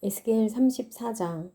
에스겔 34장.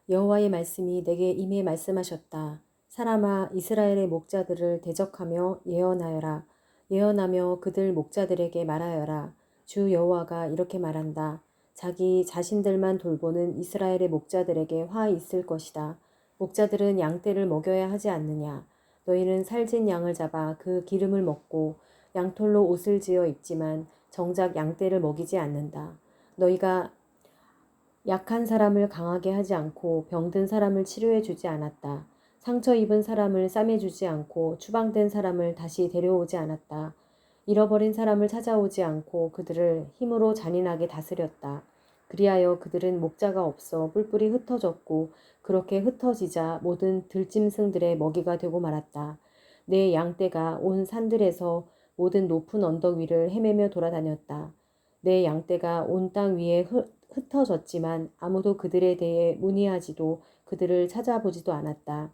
여호와의 말씀이 내게 임해 말씀하셨다. 사람아, 이스라엘의 목자들을 대적하며 예언하여라. 예언하며 그들 목자들에게 말하여라. 주 여호와가 이렇게 말한다. 자기 자신들만 돌보는 이스라엘의 목자들에게 화 있을 것이다. 목자들은 양떼를 먹여야 하지 않느냐. 너희는 살진 양을 잡아 그 기름을 먹고 양털로 옷을 지어 입지만 정작 양떼를 먹이지 않는다. 너희가 약한 사람을 강하게 하지 않고 병든 사람을 치료해 주지 않았다. 상처 입은 사람을 싸매 주지 않고 추방된 사람을 다시 데려오지 않았다. 잃어버린 사람을 찾아오지 않고 그들을 힘으로 잔인하게 다스렸다. 그리하여 그들은 목자가 없어 뿔뿔이 흩어졌고 그렇게 흩어지자 모든 들짐승들의 먹이가 되고 말았다. 내 양떼가 온 산들에서 모든 높은 언덕 위를 헤매며 돌아다녔다. 내 양떼가 온 땅 위에 흩어졌지만 아무도 그들에 대해 문의하지도 그들을 찾아보지도 않았다.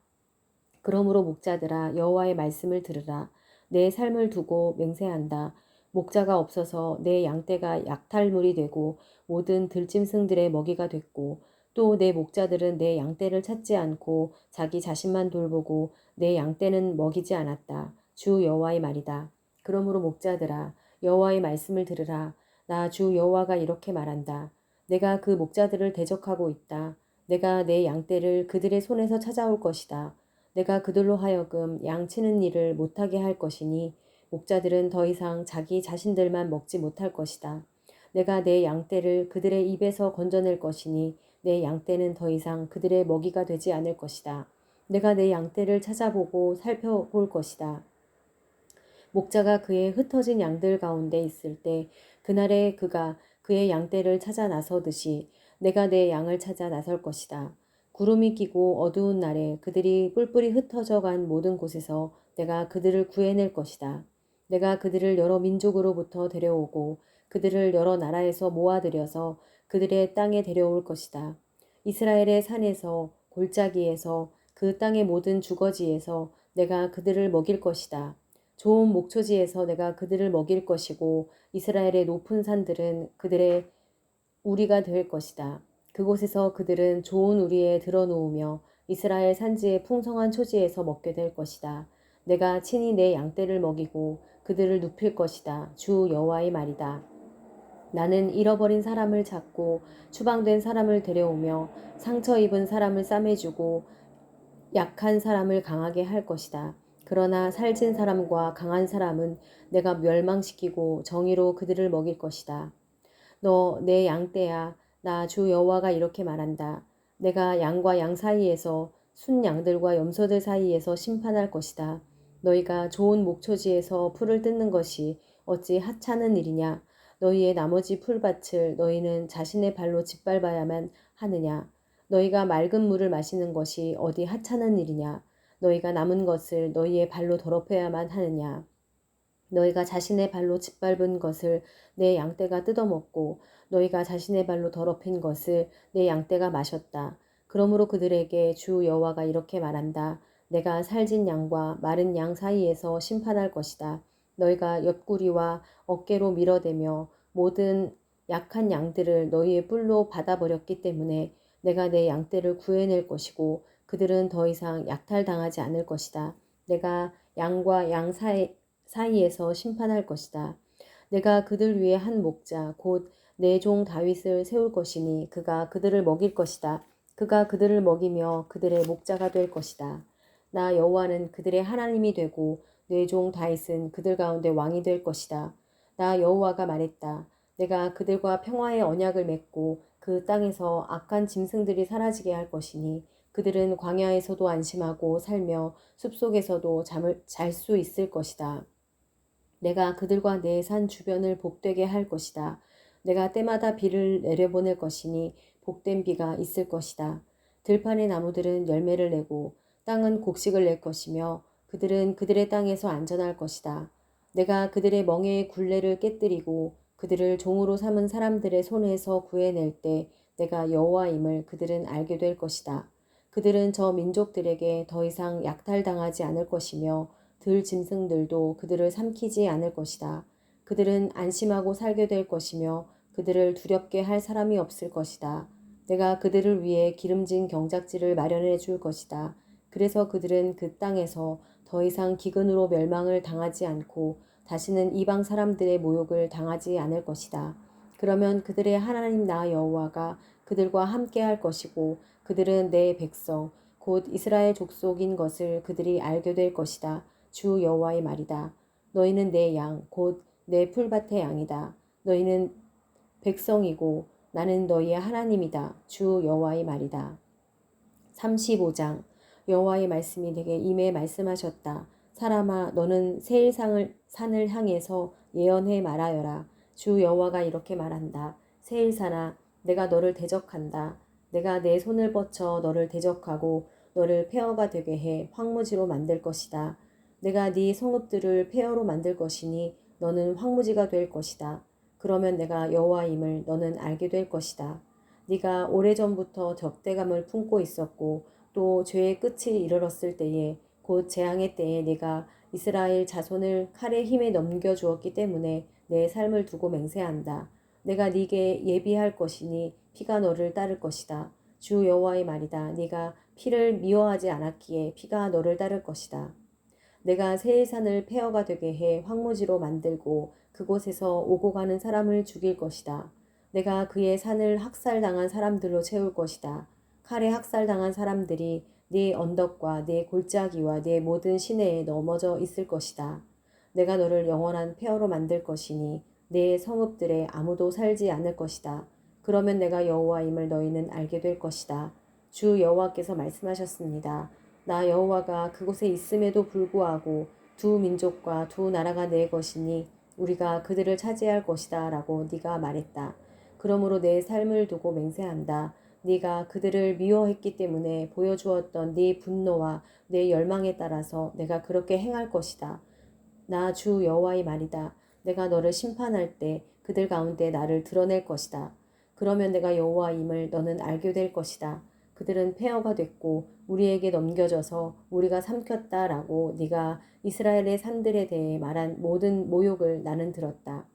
그러므로 목자들아, 여호와의 말씀을 들으라. 내 삶을 두고 맹세한다. 목자가 없어서 내 양떼가 약탈물이 되고 모든 들짐승들의 먹이가 됐고 또 내 목자들은 내 양떼를 찾지 않고 자기 자신만 돌보고 내 양떼는 먹이지 않았다. 주 여호와의 말이다. 그러므로 목자들아, 여호와의 말씀을 들으라. 나 주 여호와가 이렇게 말한다. 내가 그 목자들을 대적하고 있다. 내가 내 양떼를 그들의 손에서 찾아올 것이다. 내가 그들로 하여금 양치는 일을 못하게 할 것이니 목자들은 더 이상 자기 자신들만 먹지 못할 것이다. 내가 내 양떼를 그들의 입에서 건져낼 것이니 내 양떼는 더 이상 그들의 먹이가 되지 않을 것이다. 내가 내 양떼를 찾아보고 살펴볼 것이다. 목자가 그의 흩어진 양들 가운데 있을 때 그날에 그가 그의 양떼를 찾아 나서듯이 내가 내 양을 찾아 나설 것이다. 구름이 끼고 어두운 날에 그들이 뿔뿔이 흩어져 간 모든 곳에서 내가 그들을 구해낼 것이다. 내가 그들을 여러 민족으로부터 데려오고 그들을 여러 나라에서 모아들여서 그들의 땅에 데려올 것이다. 이스라엘의 산에서 골짜기에서 그 땅의 모든 주거지에서 내가 그들을 먹일 것이다. 좋은 목초지에서 내가 그들을 먹일 것이고 이스라엘의 높은 산들은 그들의 우리가 될 것이다. 그곳에서 그들은 좋은 우리에 드러누우며 이스라엘 산지의 풍성한 초지에서 먹게 될 것이다. 내가 친히 내 양떼를 먹이고 그들을 눕힐 것이다. 주 여호와의 말이다. 나는 잃어버린 사람을 찾고 추방된 사람을 데려오며 상처 입은 사람을 싸매주고 약한 사람을 강하게 할 것이다. 그러나 살찐 사람과 강한 사람은 내가 멸망시키고 정의로 그들을 먹일 것이다. 너 내 양떼야. 나 주 여호와가 이렇게 말한다. 내가 양과 양 사이에서 순 양들과 염소들 사이에서 심판할 것이다. 너희가 좋은 목초지에서 풀을 뜯는 것이 어찌 하찮은 일이냐. 너희의 나머지 풀밭을 너희는 자신의 발로 짓밟아야만 하느냐. 너희가 맑은 물을 마시는 것이 어디 하찮은 일이냐. 너희가 남은 것을 너희의 발로 더럽혀야만 하느냐. 너희가 자신의 발로 짓밟은 것을 내 양떼가 뜯어먹고 너희가 자신의 발로 더럽힌 것을 내 양떼가 마셨다. 그러므로 그들에게 주 여호와가 이렇게 말한다. 내가 살진 양과 마른 양 사이에서 심판할 것이다. 너희가 옆구리와 어깨로 밀어대며 모든 약한 양들을 너희의 뿔로 받아버렸기 때문에 내가 내 양떼를 구해낼 것이고 그들은 더 이상 약탈당하지 않을 것이다. 내가 양과 양 사이에서 심판할 것이다. 내가 그들 위에 한 목자 곧 내 종 다윗을 세울 것이니 그가 그들을 먹일 것이다. 그가 그들을 먹이며 그들의 목자가 될 것이다. 나 여호와는 그들의 하나님이 되고 내 종 다윗은 그들 가운데 왕이 될 것이다. 나 여호와가 말했다. 내가 그들과 평화의 언약을 맺고 그 땅에서 악한 짐승들이 사라지게 할 것이니 그들은 광야에서도 안심하고 살며 숲속에서도 잠을 잘 수 있을 것이다. 내가 그들과 내 산 주변을 복되게 할 것이다. 내가 때마다 비를 내려보낼 것이니 복된 비가 있을 것이다. 들판의 나무들은 열매를 내고 땅은 곡식을 낼 것이며 그들은 그들의 땅에서 안전할 것이다. 내가 그들의 멍에의 굴레를 깨뜨리고 그들을 종으로 삼은 사람들의 손에서 구해낼 때 내가 여호와임을 그들은 알게 될 것이다. 그들은 저 민족들에게 더 이상 약탈당하지 않을 것이며 들 짐승들도 그들을 삼키지 않을 것이다. 그들은 안심하고 살게 될 것이며 그들을 두렵게 할 사람이 없을 것이다. 내가 그들을 위해 기름진 경작지를 마련해 줄 것이다. 그래서 그들은 그 땅에서 더 이상 기근으로 멸망을 당하지 않고 다시는 이방 사람들의 모욕을 당하지 않을 것이다. 그러면 그들의 하나님 나 여호와가 그들과 함께 할 것이고 그들은 내 백성 곧 이스라엘 족속인 것을 그들이 알게 될 것이다. 주 여호와의 말이다. 너희는 내 양 곧 내 풀밭의 양이다. 너희는 백성이고 나는 너희의 하나님이다. 주 여호와의 말이다. 35장 여호와의 말씀이 내게 임해 말씀하셨다. 사람아 너는 세일상을 산을 향해서 예언해 말하여라. 주 여호와가 이렇게 말한다. 세일산아 내가 너를 대적한다. 내가 내 손을 뻗쳐 너를 대적하고 너를 폐허가 되게 해 황무지로 만들 것이다. 내가 네 성읍들을 폐허로 만들 것이니 너는 황무지가 될 것이다. 그러면 내가 여호와임을 너는 알게 될 것이다. 네가 오래전부터 적대감을 품고 있었고 또 죄의 끝이 이르렀을 때에 곧 재앙의 때에 네가 이스라엘 자손을 칼의 힘에 넘겨주었기 때문에 내 삶을 두고 맹세한다. 내가 네게 예비할 것이니 피가 너를 따를 것이다. 주 여호와의 말이다. 네가 피를 미워하지 않았기에 피가 너를 따를 것이다. 내가 세일산을 폐허가 되게 해 황무지로 만들고 그곳에서 오고 가는 사람을 죽일 것이다. 내가 그의 산을 학살당한 사람들로 채울 것이다. 칼에 학살당한 사람들이 네 언덕과 네 골짜기와 네 모든 시내에 넘어져 있을 것이다. 내가 너를 영원한 폐허로 만들 것이니 내 성읍들에 아무도 살지 않을 것이다. 그러면 내가 여호와임을 너희는 알게 될 것이다. 주 여호와께서 말씀하셨습니다. 나 여호와가 그곳에 있음에도 불구하고 두 민족과 두 나라가 내 것이니 우리가 그들을 차지할 것이다 라고 네가 말했다. 그러므로 내 삶을 두고 맹세한다. 네가 그들을 미워했기 때문에 보여주었던 네 분노와 내 열망에 따라서 내가 그렇게 행할 것이다. 나 주 여호와의 말이다. 내가 너를 심판할 때 그들 가운데 나를 드러낼 것이다. 그러면 내가 여호와임을 너는 알게 될 것이다. 그들은 폐허가 됐고 우리에게 넘겨져서 우리가 삼켰다라고 네가 이스라엘의 산들에 대해 말한 모든 모욕을 나는 들었다.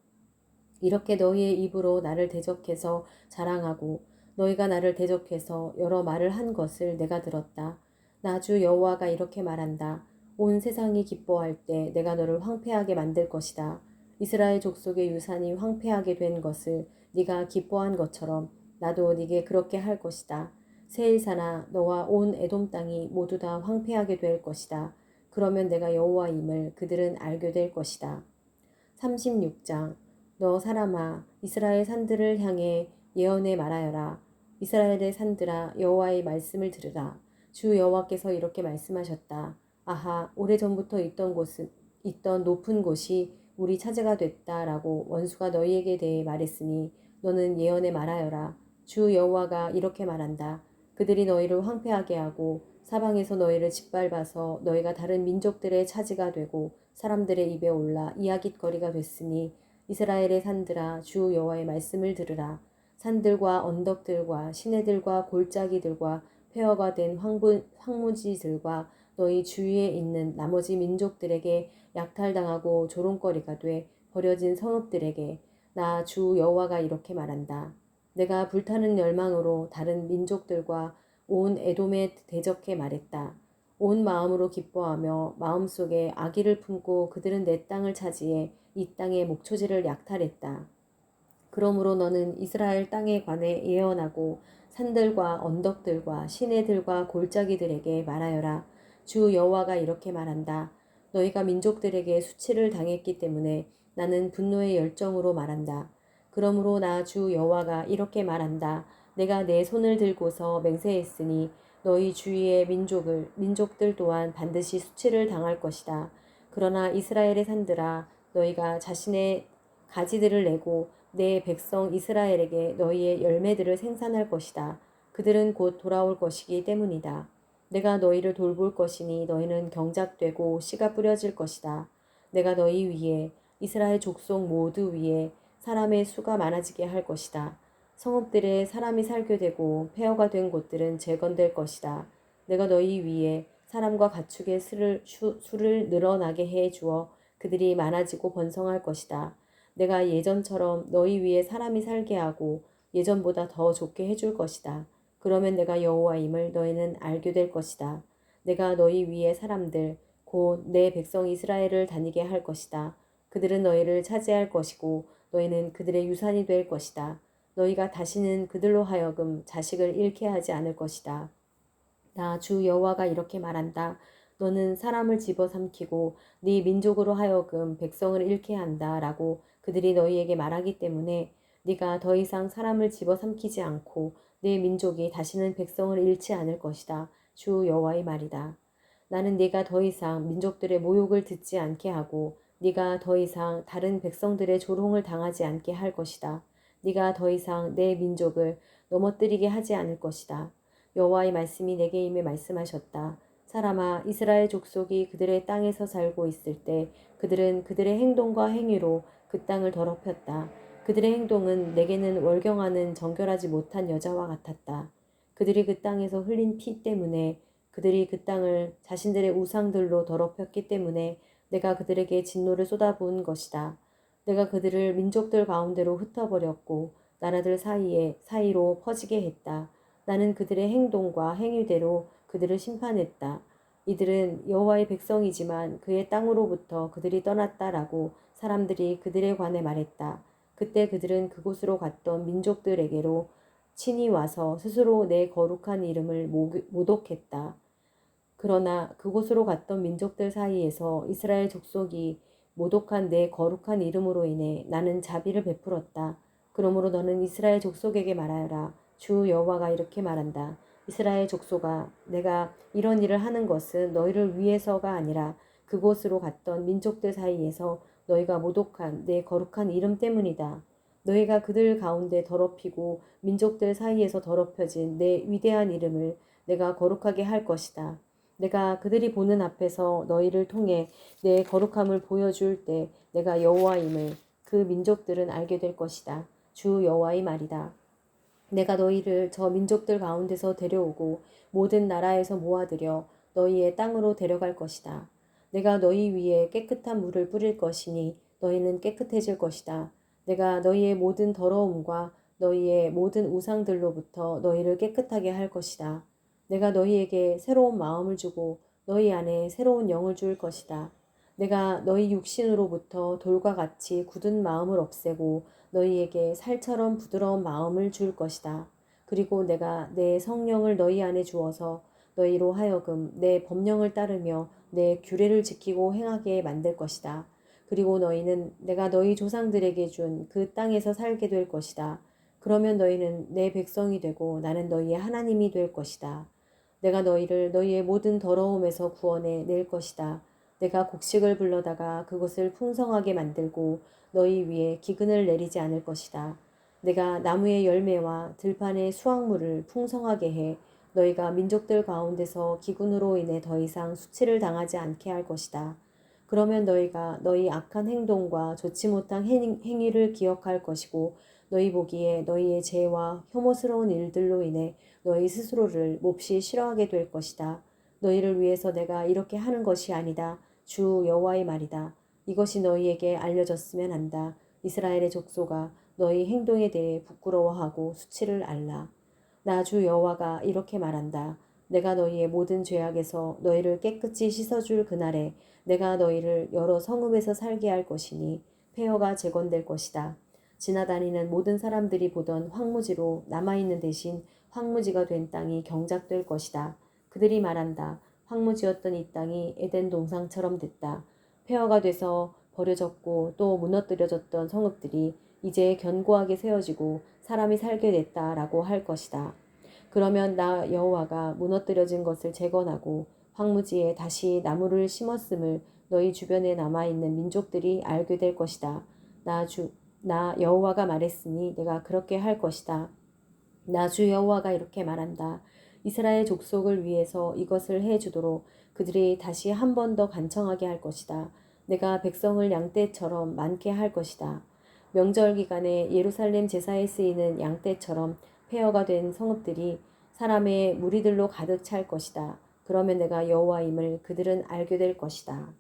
이렇게 너희의 입으로 나를 대적해서 자랑하고 너희가 나를 대적해서 여러 말을 한 것을 내가 들었다. 나 주 여호와가 이렇게 말한다. 온 세상이 기뻐할 때 내가 너를 황폐하게 만들 것이다. 이스라엘 족속의 유산이 황폐하게 된 것을 네가 기뻐한 것처럼 나도 네게 그렇게 할 것이다. 세일산아 너와 온 에돔 땅이 모두 다 황폐하게 될 것이다. 그러면 내가 여호와임을 그들은 알게 될 것이다. 36장 너 사람아 이스라엘 산들을 향해 예언해 말하여라. 이스라엘의 산들아 여호와의 말씀을 들으라. 주 여호와께서 이렇게 말씀하셨다. 아하 오래전부터 있던 높은 곳이 우리 차지가 됐다라고 원수가 너희에게 대해 말했으니 너는 예언해 말하여라. 주 여호와가 이렇게 말한다. 그들이 너희를 황폐하게 하고 사방에서 너희를 짓밟아서 너희가 다른 민족들의 차지가 되고 사람들의 입에 올라 이야깃거리가 됐으니 이스라엘의 산들아 주 여호와의 말씀을 들으라. 산들과 언덕들과 시내들과 골짜기들과 폐허가 된 황무지들과 너희 주위에 있는 나머지 민족들에게 약탈당하고 조롱거리가 돼 버려진 성읍들에게 나 주 여호와가 이렇게 말한다. 내가 불타는 열망으로 다른 민족들과 온 에돔에 대적해 말했다. 온 마음으로 기뻐하며 마음속에 악의를 품고 그들은 내 땅을 차지해 이 땅의 목초지를 약탈했다. 그러므로 너는 이스라엘 땅에 관해 예언하고 산들과 언덕들과 시내들과 골짜기들에게 말하여라. 주 여호와가 이렇게 말한다. 너희가 민족들에게 수치를 당했기 때문에 나는 분노의 열정으로 말한다. 그러므로 나 주 여호와가 이렇게 말한다. 내가 내 손을 들고서 맹세했으니 너희 주위의 민족들 또한 반드시 수치를 당할 것이다. 그러나 이스라엘의 산들아 너희가 자신의 가지들을 내고 내 백성 이스라엘에게 너희의 열매들을 생산할 것이다. 그들은 곧 돌아올 것이기 때문이다. 내가 너희를 돌볼 것이니 너희는 경작되고 씨가 뿌려질 것이다. 내가 너희 위에 이스라엘 족속 모두 위에 사람의 수가 많아지게 할 것이다. 성읍들에 사람이 살게 되고 폐허가 된 곳들은 재건될 것이다. 내가 너희 위에 사람과 가축의 수를 늘어나게 해 주어 그들이 많아지고 번성할 것이다. 내가 예전처럼 너희 위에 사람이 살게 하고 예전보다 더 좋게 해줄 것이다. 그러면 내가 여호와임을 너희는 알게 될 것이다. 내가 너희 위에 사람들 곧 내 백성 이스라엘을 다니게 할 것이다. 그들은 너희를 차지할 것이고 너희는 그들의 유산이 될 것이다. 너희가 다시는 그들로 하여금 자식을 잃게 하지 않을 것이다. 나 주 여호와가 이렇게 말한다. 너는 사람을 집어삼키고 네 민족으로 하여금 백성을 잃게 한다 라고 그들이 너희에게 말하기 때문에 네가 더 이상 사람을 집어삼키지 않고 네 민족이 다시는 백성을 잃지 않을 것이다. 주 여호와의 말이다. 나는 네가 더 이상 민족들의 모욕을 듣지 않게 하고 네가 더 이상 다른 백성들의 조롱을 당하지 않게 할 것이다. 네가 더 이상 내 민족을 넘어뜨리게 하지 않을 것이다. 여호와의 말씀이 내게 임해 말씀하셨다. 사람아, 이스라엘 족속이 그들의 땅에서 살고 있을 때 그들은 그들의 행동과 행위로 그 땅을 더럽혔다. 그들의 행동은 내게는 월경하는 정결하지 못한 여자와 같았다. 그들이 그 땅에서 흘린 피 때문에 그들이 그 땅을 자신들의 우상들로 더럽혔기 때문에 내가 그들에게 진노를 쏟아부은 것이다. 내가 그들을 민족들 가운데로 흩어버렸고 나라들 사이로 퍼지게 했다. 나는 그들의 행동과 행위대로 그들을 심판했다. 이들은 여호와의 백성이지만 그의 땅으로부터 그들이 떠났다라고 사람들이 그들에 관해 말했다. 그때 그들은 그곳으로 갔던 민족들에게로 친히 와서 스스로 내 거룩한 이름을 모독했다. 그러나 그곳으로 갔던 민족들 사이에서 이스라엘 족속이 모독한 내 거룩한 이름으로 인해 나는 자비를 베풀었다. 그러므로 너는 이스라엘 족속에게 말하여라. 주 여호와가 이렇게 말한다. 이스라엘 족속아, 내가 이런 일을 하는 것은 너희를 위해서가 아니라 그곳으로 갔던 민족들 사이에서 너희가 모독한 내 거룩한 이름 때문이다. 너희가 그들 가운데 더럽히고 민족들 사이에서 더럽혀진 내 위대한 이름을 내가 거룩하게 할 것이다. 내가 그들이 보는 앞에서 너희를 통해 내 거룩함을 보여줄 때 내가 여호와임을 그 민족들은 알게 될 것이다. 주 여호와의 말이다. 내가 너희를 저 민족들 가운데서 데려오고 모든 나라에서 모아들여 너희의 땅으로 데려갈 것이다. 내가 너희 위에 깨끗한 물을 뿌릴 것이니 너희는 깨끗해질 것이다. 내가 너희의 모든 더러움과 너희의 모든 우상들로부터 너희를 깨끗하게 할 것이다. 내가 너희에게 새로운 마음을 주고 너희 안에 새로운 영을 줄 것이다. 내가 너희 육신으로부터 돌과 같이 굳은 마음을 없애고 너희에게 살처럼 부드러운 마음을 줄 것이다. 그리고 내가 내 성령을 너희 안에 주어서 너희로 하여금 내 법령을 따르며 내 규례를 지키고 행하게 만들 것이다. 그리고 너희는 내가 너희 조상들에게 준 그 땅에서 살게 될 것이다. 그러면 너희는 내 백성이 되고 나는 너희의 하나님이 될 것이다. 내가 너희를 너희의 모든 더러움에서 구원해 낼 것이다. 내가 곡식을 불러다가 그것을 풍성하게 만들고 너희 위에 기근을 내리지 않을 것이다. 내가 나무의 열매와 들판의 수확물을 풍성하게 해 너희가 민족들 가운데서 기근으로 인해 더 이상 수치를 당하지 않게 할 것이다. 그러면 너희가 너희 악한 행동과 좋지 못한 행위를 기억할 것이고 너희 보기에 너희의 죄와 혐오스러운 일들로 인해 너희 스스로를 몹시 싫어하게 될 것이다. 너희를 위해서 내가 이렇게 하는 것이 아니다. 주 여호와의 말이다. 이것이 너희에게 알려졌으면 한다. 이스라엘의 족속아, 너희 행동에 대해 부끄러워하고 수치를 알라. 나 주 여호와가 이렇게 말한다. 내가 너희의 모든 죄악에서 너희를 깨끗이 씻어줄 그날에 내가 너희를 여러 성읍에서 살게 할 것이니 폐허가 재건될 것이다. 지나다니는 모든 사람들이 보던 황무지로 남아있는 대신 황무지가 된 땅이 경작될 것이다. 그들이 말한다. 황무지였던 이 땅이 에덴 동상처럼 됐다. 폐허가 돼서 버려졌고 또 무너뜨려졌던 성읍들이 이제 견고하게 세워지고 사람이 살게 됐다라고 할 것이다. 그러면 나 여호와가 무너뜨려진 것을 재건하고 황무지에 다시 나무를 심었음을 너희 주변에 남아있는 민족들이 알게 될 것이다. 나 여호와가 말했으니 내가 그렇게 할 것이다. 나 주 여호와가 이렇게 말한다. 이스라엘 족속을 위해서 이것을 해주도록 그들이 다시 한 번 더 간청하게 할 것이다. 내가 백성을 양떼처럼 많게 할 것이다. 명절 기간에 예루살렘 제사에 쓰이는 양떼처럼 폐허가 된 성읍들이 사람의 무리들로 가득 찰 것이다. 그러면 내가 여호와임을 그들은 알게 될 것이다.